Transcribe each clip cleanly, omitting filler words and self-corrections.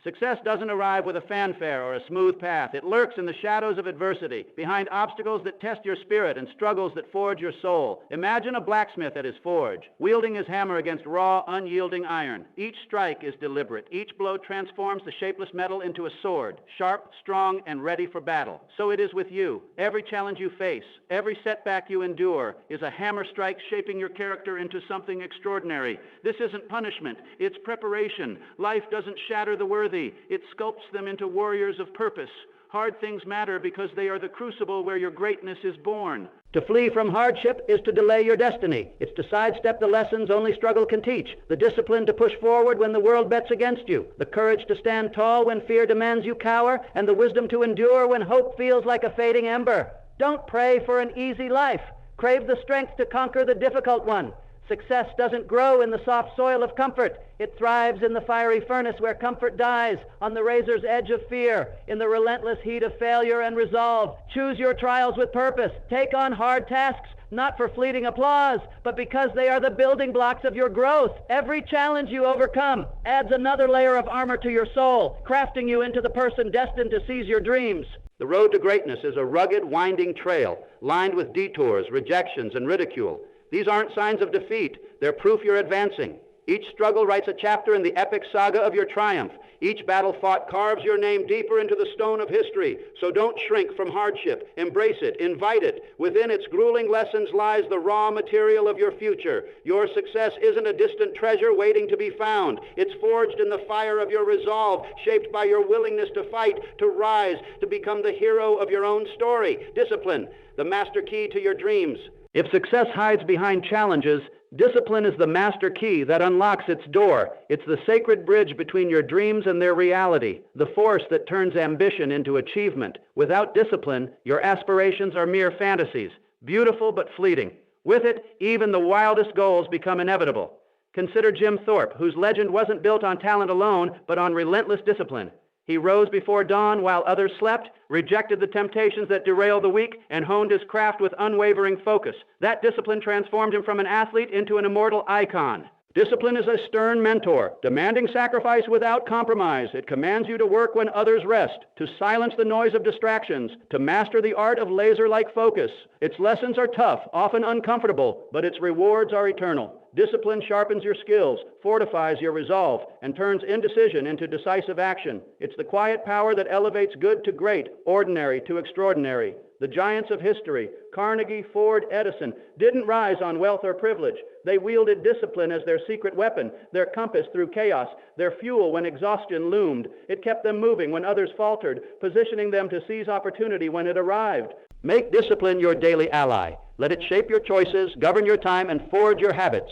Success doesn't arrive with a fanfare or a smooth path. It lurks in the shadows of adversity, behind obstacles that test your spirit and struggles that forge your soul. Imagine a blacksmith at his forge, wielding his hammer against raw, unyielding iron. Each strike is deliberate. Each blow transforms the shapeless metal into a sword, sharp, strong, and ready for battle. So it is with you. Every challenge you face, every setback you endure, is a hammer strike shaping your character into something extraordinary. This isn't punishment. It's preparation. Life doesn't shatter the worthy. It sculpts them into warriors of purpose. Hard things matter because they are the crucible where your greatness is born. To flee from hardship is to delay your destiny. It's to sidestep the lessons only struggle can teach. The discipline to push forward when the world bets against you. The courage to stand tall when fear demands you cower. And the wisdom to endure when hope feels like a fading ember. Don't pray for an easy life. Crave the strength to conquer the difficult one. Success doesn't grow in the soft soil of comfort. It thrives in the fiery furnace where comfort dies, on the razor's edge of fear, in the relentless heat of failure and resolve. Choose your trials with purpose. Take on hard tasks, not for fleeting applause, but because they are the building blocks of your growth. Every challenge you overcome adds another layer of armor to your soul, crafting you into the person destined to seize your dreams. The road to greatness is a rugged, winding trail, lined with detours, rejections, and ridicule. These aren't signs of defeat. They're proof you're advancing. Each struggle writes a chapter in the epic saga of your triumph. Each battle fought carves your name deeper into the stone of history. So don't shrink from hardship. Embrace it. Invite it. Within its grueling lessons lies the raw material of your future. Your success isn't a distant treasure waiting to be found. It's forged in the fire of your resolve, shaped by your willingness to fight, to rise, to become the hero of your own story. Discipline, the master key to your dreams. If success hides behind challenges, discipline is the master key that unlocks its door. It's the sacred bridge between your dreams and their reality, the force that turns ambition into achievement. Without discipline, your aspirations are mere fantasies, beautiful but fleeting. With it, even the wildest goals become inevitable. Consider Jim Thorpe, whose legend wasn't built on talent alone, but on relentless discipline. He rose before dawn while others slept, rejected the temptations that derail the weak, and honed his craft with unwavering focus. That discipline transformed him from an athlete into an immortal icon. Discipline is a stern mentor, demanding sacrifice without compromise. It commands you to work when others rest, to silence the noise of distractions, to master the art of laser-like focus. Its lessons are tough, often uncomfortable, but its rewards are eternal. Discipline sharpens your skills, fortifies your resolve, and turns indecision into decisive action. It's the quiet power that elevates good to great, ordinary to extraordinary. The giants of history, Carnegie, Ford, Edison, didn't rise on wealth or privilege. They wielded discipline as their secret weapon, their compass through chaos, their fuel when exhaustion loomed. It kept them moving when others faltered, positioning them to seize opportunity when it arrived. Make discipline your daily ally. Let it shape your choices, govern your time, and forge your habits.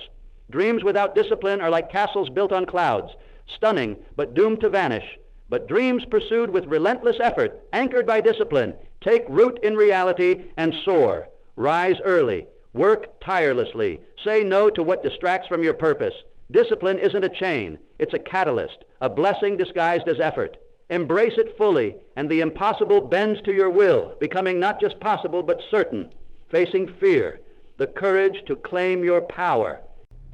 Dreams without discipline are like castles built on clouds, stunning but doomed to vanish. But dreams pursued with relentless effort, anchored by discipline, take root in reality and soar. Rise early. Work tirelessly. Say no to what distracts from your purpose. Discipline isn't a chain. It's a catalyst, a blessing disguised as effort. Embrace it fully, and the impossible bends to your will, becoming not just possible but certain. Facing fear, the courage to claim your power.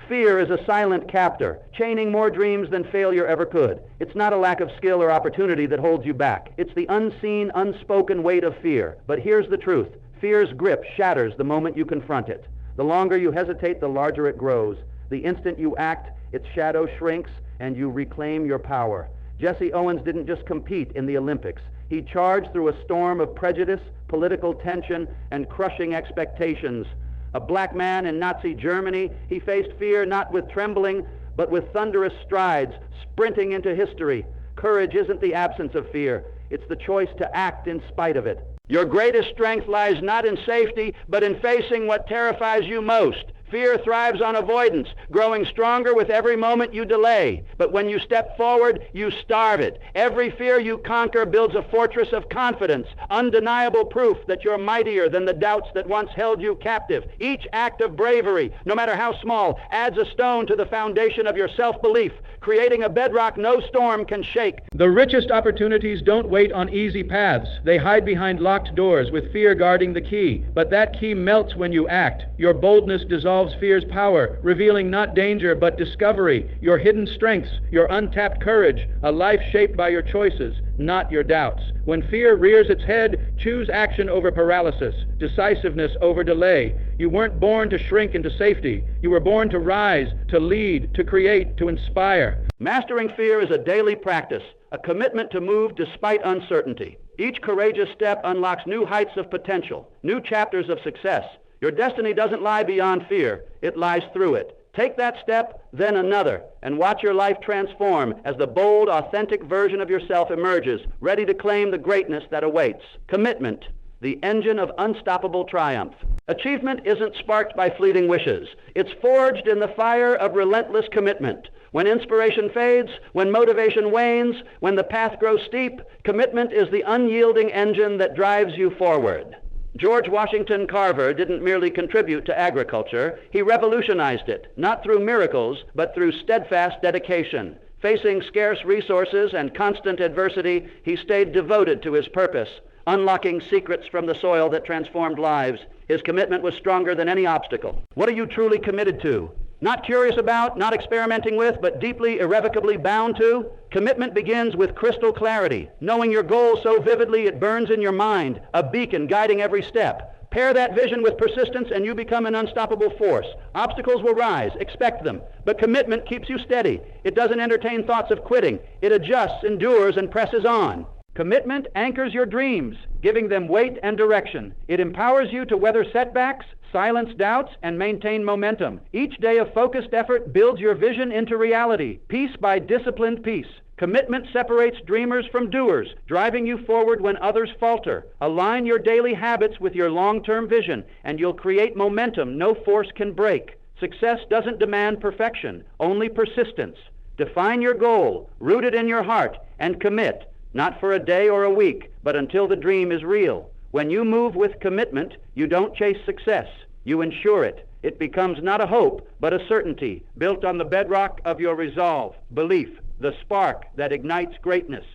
Fear is a silent captor, chaining more dreams than failure ever could. It's not a lack of skill or opportunity that holds you back. It's the unseen, unspoken weight of fear. But here's the truth. Fear's grip shatters the moment you confront it. The longer you hesitate, the larger it grows. The instant you act, its shadow shrinks, and you reclaim your power. Jesse Owens didn't just compete in the Olympics. He charged through a storm of prejudice, political tension, and crushing expectations. A black man in Nazi Germany, he faced fear not with trembling, but with thunderous strides, sprinting into history. Courage isn't the absence of fear. It's the choice to act in spite of it. Your greatest strength lies not in safety, but in facing what terrifies you most. Fear thrives on avoidance, growing stronger with every moment you delay. But when you step forward, you starve it. Every fear you conquer builds a fortress of confidence, undeniable proof that you're mightier than the doubts that once held you captive. Each act of bravery, no matter how small, adds a stone to the foundation of your self-belief, creating a bedrock no storm can shake. The richest opportunities don't wait on easy paths. They hide behind locked doors with fear guarding the key. But that key melts when you act. Your boldness dissolves dissolves fear's power, revealing not danger but discovery, your hidden strengths, your untapped courage, a life shaped by your choices, not your doubts. When fear rears its head, choose action over paralysis, decisiveness over delay. You weren't born to shrink into safety. You were born to rise, to lead, to create, to inspire. Mastering fear is a daily practice, a commitment to move despite uncertainty. Each courageous step unlocks new heights of potential, new chapters of success. Your destiny doesn't lie beyond fear, it lies through it. Take that step, then another, and watch your life transform as the bold, authentic version of yourself emerges, ready to claim the greatness that awaits. Commitment, the engine of unstoppable triumph. Achievement isn't sparked by fleeting wishes. It's forged in the fire of relentless commitment. When inspiration fades, when motivation wanes, when the path grows steep, commitment is the unyielding engine that drives you forward. George Washington Carver didn't merely contribute to agriculture, he revolutionized it, not through miracles, but through steadfast dedication. Facing scarce resources and constant adversity, he stayed devoted to his purpose, unlocking secrets from the soil that transformed lives. His commitment was stronger than any obstacle. What are you truly committed to? Not curious about, not experimenting with, but deeply, irrevocably bound to? Commitment begins with crystal clarity, knowing your goal so vividly it burns in your mind, a beacon guiding every step. Pair that vision with persistence and you become an unstoppable force. Obstacles will rise, expect them, but commitment keeps you steady. It doesn't entertain thoughts of quitting. It adjusts, endures, and presses on. Commitment anchors your dreams, giving them weight and direction. It empowers you to weather setbacks, silence doubts, and maintain momentum. Each day of focused effort builds your vision into reality, piece by disciplined piece. Commitment separates dreamers from doers, driving you forward when others falter. Align your daily habits with your long-term vision, and you'll create momentum no force can break. Success doesn't demand perfection, only persistence. Define your goal, root it in your heart, and commit. Not for a day or a week, but until the dream is real. When you move with commitment, you don't chase success. You ensure it. It becomes not a hope, but a certainty, built on the bedrock of your resolve, belief, the spark that ignites greatness.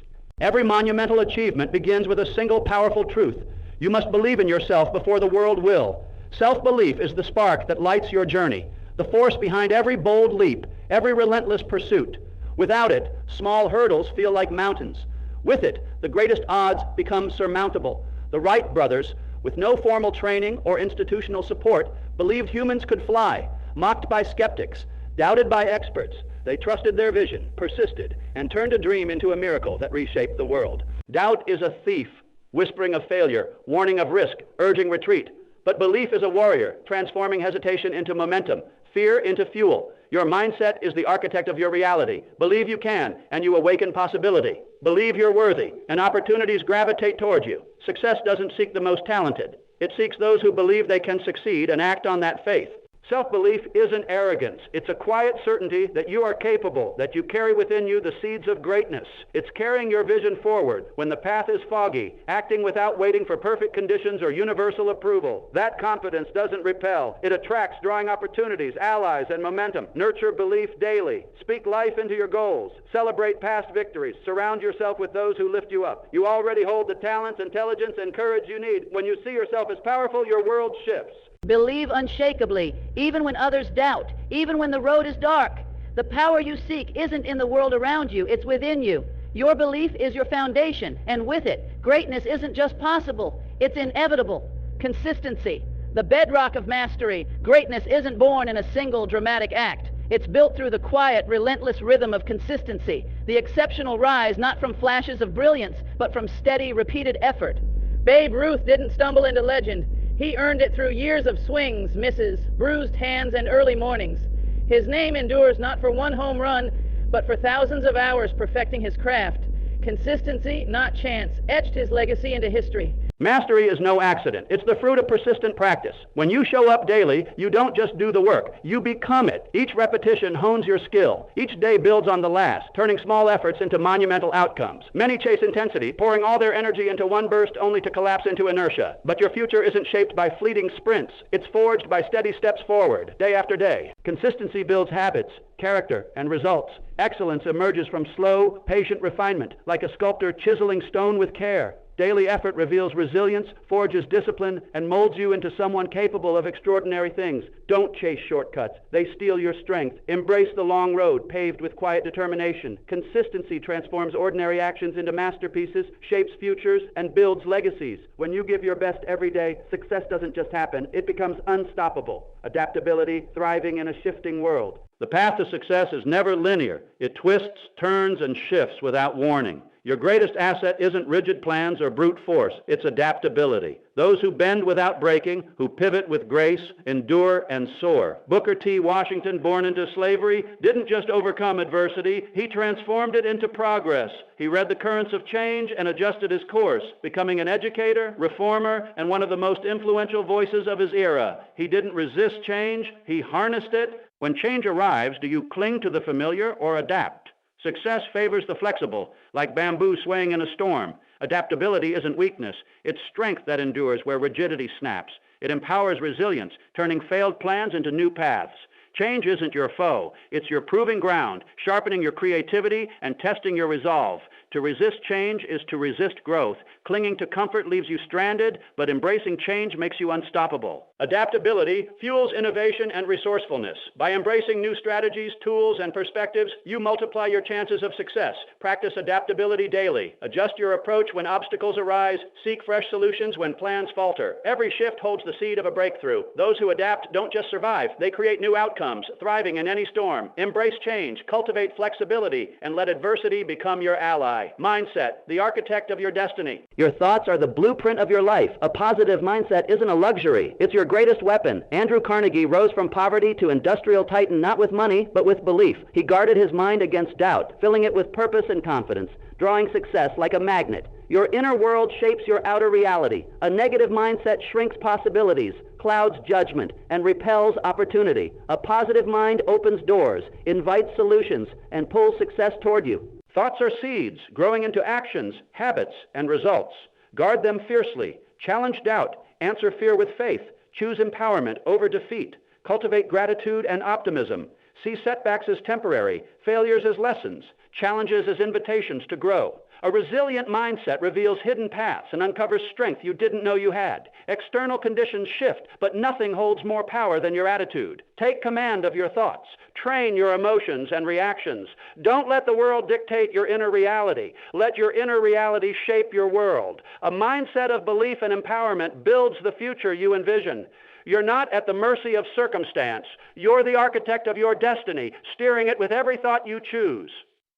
Every monumental achievement begins with a single powerful truth. You must believe in yourself before the world will. Self-belief is the spark that lights your journey, the force behind every bold leap, every relentless pursuit. Without it, small hurdles feel like mountains. With it, the greatest odds become surmountable. The Wright brothers, with no formal training or institutional support, believed humans could fly. Mocked by skeptics, doubted by experts, they trusted their vision, persisted, and turned a dream into a miracle that reshaped the world. Doubt is a thief, whispering of failure, warning of risk, urging retreat. But belief is a warrior, transforming hesitation into momentum, fear into fuel. Your mindset is the architect of your reality. Believe you can, and you awaken possibility. Believe you're worthy, and opportunities gravitate toward you. Success doesn't seek the most talented. It seeks those who believe they can succeed and act on that faith. Self-belief isn't arrogance. It's a quiet certainty that you are capable, that you carry within you the seeds of greatness. It's carrying your vision forward when the path is foggy, acting without waiting for perfect conditions or universal approval. That confidence doesn't repel. It attracts, drawing opportunities, allies, and momentum. Nurture belief daily. Speak life into your goals. Celebrate past victories. Surround yourself with those who lift you up. You already hold the talents, intelligence, and courage you need. When you see yourself as powerful, your world shifts. Believe unshakably, even when others doubt, even when the road is dark. The power you seek isn't in the world around you, it's within you. Your belief is your foundation, and with it, greatness isn't just possible, it's inevitable. Consistency, the bedrock of mastery. Greatness isn't born in a single dramatic act. It's built through the quiet, relentless rhythm of consistency, the exceptional rise not from flashes of brilliance, but from steady, repeated effort. Babe Ruth didn't stumble into legend. He earned it through years of swings, misses, bruised hands, and early mornings. His name endures not for one home run, but for thousands of hours perfecting his craft. Consistency, not chance, etched his legacy into history. Mastery is no accident. It's the fruit of persistent practice. When you show up daily, you don't just do the work. You become it. Each repetition hones your skill. Each day builds on the last, turning small efforts into monumental outcomes. Many chase intensity, pouring all their energy into one burst only to collapse into inertia. But your future isn't shaped by fleeting sprints. It's forged by steady steps forward, day after day. Consistency builds habits, character, and results. Excellence emerges from slow, patient refinement, like a sculptor chiseling stone with care. Daily effort reveals resilience, forges discipline, and molds you into someone capable of extraordinary things. Don't chase shortcuts. They steal your strength. Embrace the long road paved with quiet determination. Consistency transforms ordinary actions into masterpieces, shapes futures, and builds legacies. When you give your best every day, success doesn't just happen. It becomes unstoppable. Adaptability, thriving in a shifting world. The path to success is never linear. It twists, turns, and shifts without warning. Your greatest asset isn't rigid plans or brute force. It's adaptability. Those who bend without breaking, who pivot with grace, endure and soar. Booker T. Washington, born into slavery, didn't just overcome adversity. He transformed it into progress. He read the currents of change and adjusted his course, becoming an educator, reformer, and one of the most influential voices of his era. He didn't resist change. He harnessed it. When change arrives, do you cling to the familiar or adapt? Success favors the flexible, like bamboo swaying in a storm. Adaptability isn't weakness. It's strength that endures where rigidity snaps. It empowers resilience, turning failed plans into new paths. Change isn't your foe. It's your proving ground, sharpening your creativity and testing your resolve. To resist change is to resist growth. Clinging to comfort leaves you stranded, but embracing change makes you unstoppable. Adaptability fuels innovation and resourcefulness. By embracing new strategies, tools, and perspectives, you multiply your chances of success. Practice adaptability daily. Adjust your approach when obstacles arise. Seek fresh solutions when plans falter. Every shift holds the seed of a breakthrough. Those who adapt don't just survive, they create new outcomes, thriving in any storm. Embrace change, cultivate flexibility, and let adversity become your ally. Mindset, the architect of your destiny. Your thoughts are the blueprint of your life. A positive mindset isn't a luxury. It's your greatest weapon. Andrew Carnegie rose from poverty to industrial titan not with money, but with belief. He guarded his mind against doubt, filling it with purpose and confidence, drawing success like a magnet. Your inner world shapes your outer reality. A negative mindset shrinks possibilities, clouds judgment, and repels opportunity. A positive mind opens doors, invites solutions, and pulls success toward you. Thoughts are seeds, growing into actions, habits, and results. Guard them fiercely. Challenge doubt. Answer fear with faith. Choose empowerment over defeat. Cultivate gratitude and optimism. See setbacks as temporary, failures as lessons, challenges as invitations to grow. A resilient mindset reveals hidden paths and uncovers strength you didn't know you had. External conditions shift, but nothing holds more power than your attitude. Take command of your thoughts. Train your emotions and reactions. Don't let the world dictate your inner reality. Let your inner reality shape your world. A mindset of belief and empowerment builds the future you envision. You're not at the mercy of circumstance. You're the architect of your destiny, steering it with every thought you choose.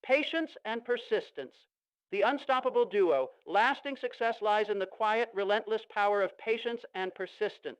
Patience and persistence. The unstoppable duo. Lasting success lies in the quiet, relentless power of patience and persistence.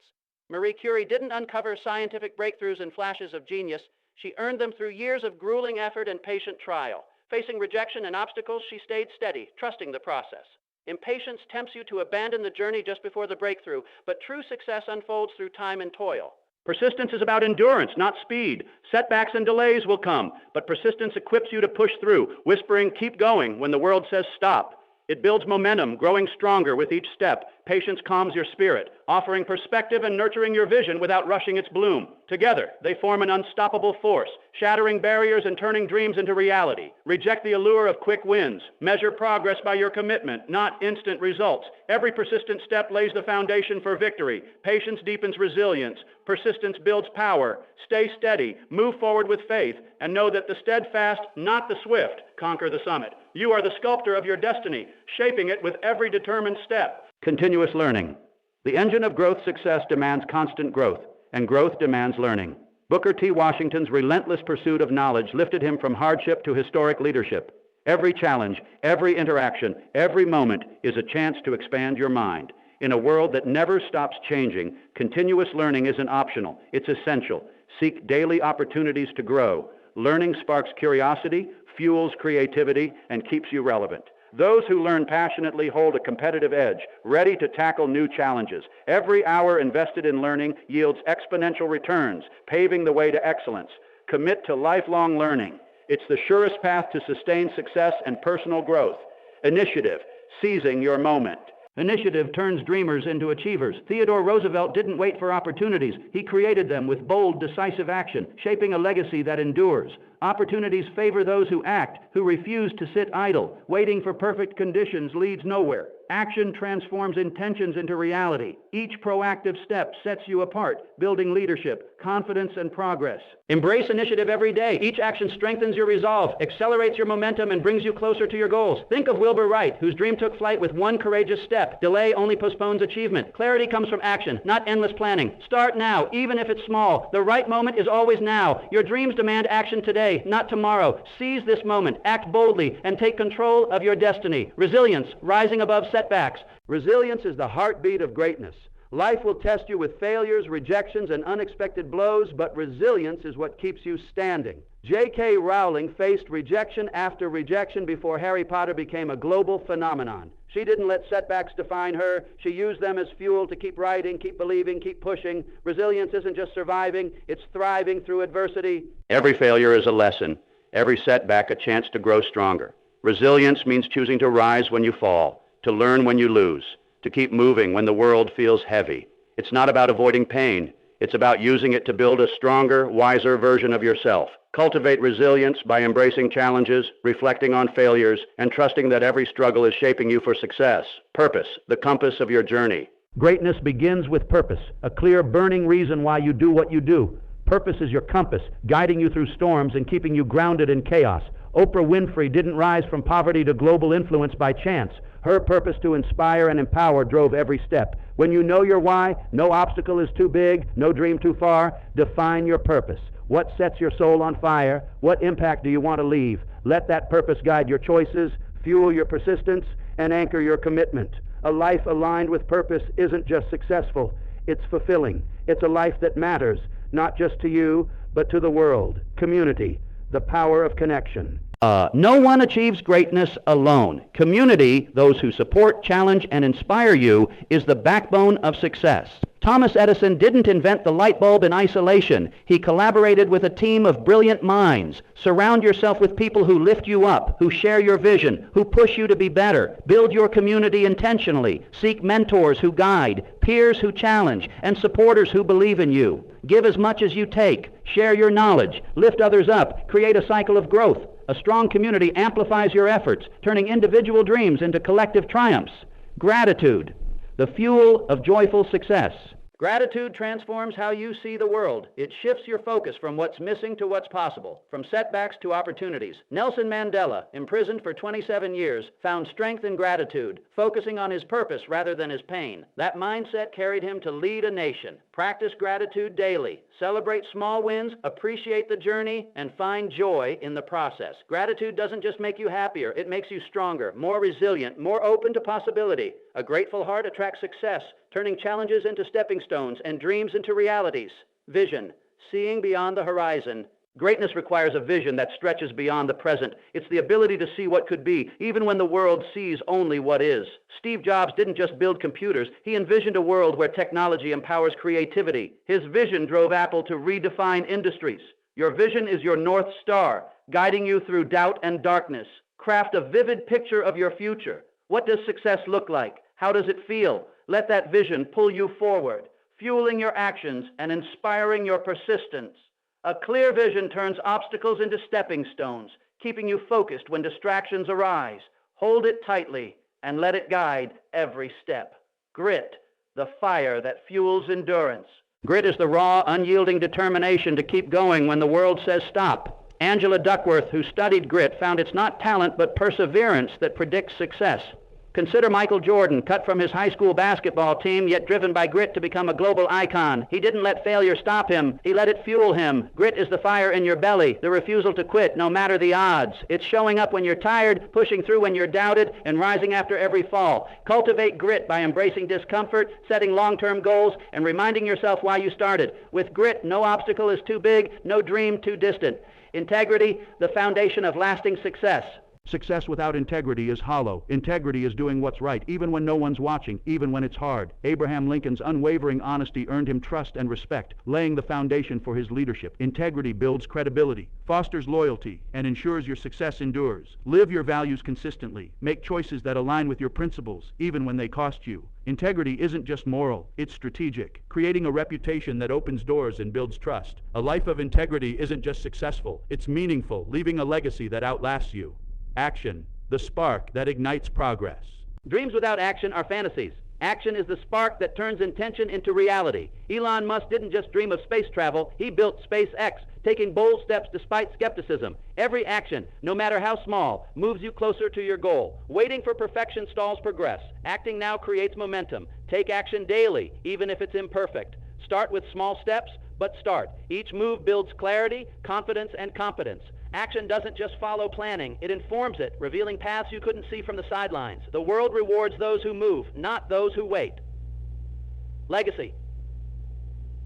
Marie Curie didn't uncover scientific breakthroughs and flashes of genius. She earned them through years of grueling effort and patient trial. Facing rejection and obstacles, she stayed steady, trusting the process. Impatience tempts you to abandon the journey just before the breakthrough, but true success unfolds through time and toil. Persistence is about endurance, not speed. Setbacks and delays will come, but persistence equips you to push through, whispering, "Keep going," when the world says stop. It builds momentum, growing stronger with each step. Patience calms your spirit, offering perspective and nurturing your vision without rushing its bloom. Together, they form an unstoppable force, shattering barriers and turning dreams into reality. Reject the allure of quick wins. Measure progress by your commitment, not instant results. Every persistent step lays the foundation for victory. Patience deepens resilience. Persistence builds power. Stay steady, move forward with faith, and know that the steadfast, not the swift, conquer the summit. You are the sculptor of your destiny, shaping it with every determined step. Continuous learning. The engine of growth success demands constant growth, and growth demands learning. Booker T. Washington's relentless pursuit of knowledge lifted him from hardship to historic leadership. Every challenge, every interaction, every moment is a chance to expand your mind. In a world that never stops changing, continuous learning isn't optional, it's essential. Seek daily opportunities to grow. Learning sparks curiosity, fuels creativity, and keeps you relevant. Those who learn passionately hold a competitive edge, ready to tackle new challenges. Every hour invested in learning yields exponential returns, paving the way to excellence. Commit to lifelong learning. It's the surest path to sustained success and personal growth. Initiative, seizing your moment. Initiative turns dreamers into achievers. Theodore Roosevelt didn't wait for opportunities. He created them with bold, decisive action, shaping a legacy that endures. Opportunities favor those who act, who refuse to sit idle. Waiting for perfect conditions leads nowhere. Action transforms intentions into reality. Each proactive step sets you apart, building leadership, confidence, and progress. Embrace initiative every day. Each action strengthens your resolve, accelerates your momentum, and brings you closer to your goals. Think of Wilbur Wright, whose dream took flight with one courageous step. Delay only postpones achievement. Clarity comes from action, not endless planning. Start now, even if it's small. The right moment is always now. Your dreams demand action today, not tomorrow. Seize this moment, act boldly, and take control of your destiny. Resilience, rising above setbacks. Resilience is the heartbeat of greatness. Life will test you with failures, rejections, and unexpected blows, but resilience is what keeps you standing. J.K. Rowling faced rejection after rejection before Harry Potter became a global phenomenon. She didn't let setbacks define her. She used them as fuel to keep writing, keep believing, keep pushing. Resilience isn't just surviving, it's thriving through adversity. Every failure is a lesson. Every setback a chance to grow stronger. Resilience means choosing to rise when you fall, to learn when you lose, to keep moving when the world feels heavy. It's not about avoiding pain. It's about using it to build a stronger, wiser version of yourself. Cultivate resilience by embracing challenges, reflecting on failures, and trusting that every struggle is shaping you for success. Purpose, the compass of your journey. Greatness begins with purpose, a clear, burning reason why you do what you do. Purpose is your compass, guiding you through storms and keeping you grounded in chaos. Oprah Winfrey didn't rise from poverty to global influence by chance. Her purpose to inspire and empower drove every step. When you know your why, no obstacle is too big, no dream too far. Define your purpose. What sets your soul on fire? What impact do you want to leave? Let that purpose guide your choices, fuel your persistence, and anchor your commitment. A life aligned with purpose isn't just successful, it's fulfilling. It's a life that matters, not just to you, but to the world. Community, the power of connection. No one achieves greatness alone. Community, those who support, challenge, and inspire you, is the backbone of success. Thomas Edison didn't invent the light bulb in isolation. He collaborated with a team of brilliant minds. Surround yourself with people who lift you up, who share your vision, who push you to be better. Build your community intentionally. Seek mentors who guide, peers who challenge, and supporters who believe in you. Give as much as you take. Share your knowledge. Lift others up. Create a cycle of growth. A strong community amplifies your efforts, turning individual dreams into collective triumphs. Gratitude, the fuel of joyful success. Gratitude transforms how you see the world. It shifts your focus from what's missing to what's possible, from setbacks to opportunities. Nelson Mandela, imprisoned for 27 years, found strength in gratitude, focusing on his purpose rather than his pain. That mindset carried him to lead a nation. Practice gratitude daily. Celebrate small wins, appreciate the journey, and find joy in the process. Gratitude doesn't just make you happier, it makes you stronger, more resilient, more open to possibility. A grateful heart attracts success, turning challenges into stepping stones and dreams into realities. Vision, seeing beyond the horizon. Greatness requires a vision that stretches beyond the present. It's the ability to see what could be, even when the world sees only what is. Steve Jobs didn't just build computers. He envisioned a world where technology empowers creativity. His vision drove Apple to redefine industries. Your vision is your North Star, guiding you through doubt and darkness. Craft a vivid picture of your future. What does success look like? How does it feel? Let that vision pull you forward, fueling your actions and inspiring your persistence. A clear vision turns obstacles into stepping stones, keeping you focused when distractions arise. Hold it tightly and let it guide every step. Grit, the fire that fuels endurance. Grit is the raw, unyielding determination to keep going when the world says stop. Angela Duckworth, who studied grit, found it's not talent but perseverance that predicts success. Consider Michael Jordan, cut from his high school basketball team, yet driven by grit to become a global icon. He didn't let failure stop him. He let it fuel him. Grit is the fire in your belly, the refusal to quit no matter the odds. It's showing up when you're tired, pushing through when you're doubted, and rising after every fall. Cultivate grit by embracing discomfort, setting long-term goals, and reminding yourself why you started. With grit, no obstacle is too big, no dream too distant. Integrity, the foundation of lasting success. Success without integrity is hollow. Integrity is doing what's right, even when no one's watching, even when it's hard. Abraham Lincoln's unwavering honesty earned him trust and respect, laying the foundation for his leadership. Integrity builds credibility, fosters loyalty, and ensures your success endures. Live your values consistently. Make choices that align with your principles, even when they cost you. Integrity isn't just moral, it's strategic, creating a reputation that opens doors and builds trust. A life of integrity isn't just successful, it's meaningful, leaving a legacy that outlasts you. Action, the spark that ignites progress. Dreams without action are fantasies. Action is the spark that turns intention into reality. Elon Musk didn't just dream of space travel, he built SpaceX, taking bold steps despite skepticism. Every action, no matter how small, moves you closer to your goal. Waiting for perfection stalls progress. Acting now creates momentum. Take action daily, even if it's imperfect. Start with small steps, but start. Each move builds clarity, confidence, and competence. Action doesn't just follow planning, it informs it, revealing paths you couldn't see from the sidelines. The world rewards those who move, not those who wait. Legacy.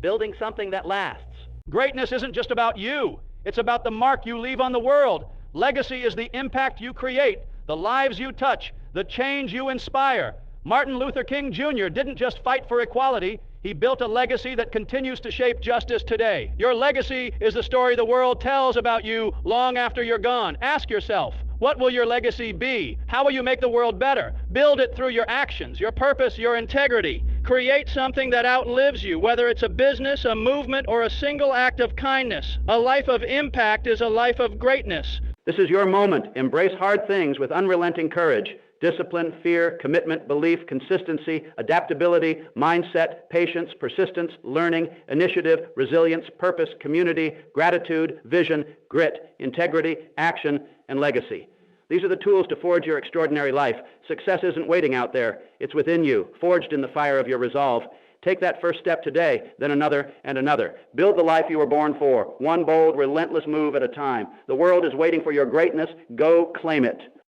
Building something that lasts. Greatness isn't just about you. It's about the mark you leave on the world. Legacy is the impact you create, the lives you touch, the change you inspire. Martin Luther King Jr. didn't just fight for equality. He built a legacy that continues to shape justice today. Your legacy is the story the world tells about you long after you're gone. Ask yourself, what will your legacy be? How will you make the world better? Build it through your actions, your purpose, your integrity. Create something that outlives you, whether it's a business, a movement, or a single act of kindness. A life of impact is a life of greatness. This is your moment. Embrace hard things with unrelenting courage. Discipline, fear, commitment, belief, consistency, adaptability, mindset, patience, persistence, learning, initiative, resilience, purpose, community, gratitude, vision, grit, integrity, action, and legacy. These are the tools to forge your extraordinary life. Success isn't waiting out there. It's within you, forged in the fire of your resolve. Take that first step today, then another and another. Build the life you were born for, one bold, relentless move at a time. The world is waiting for your greatness. Go claim it.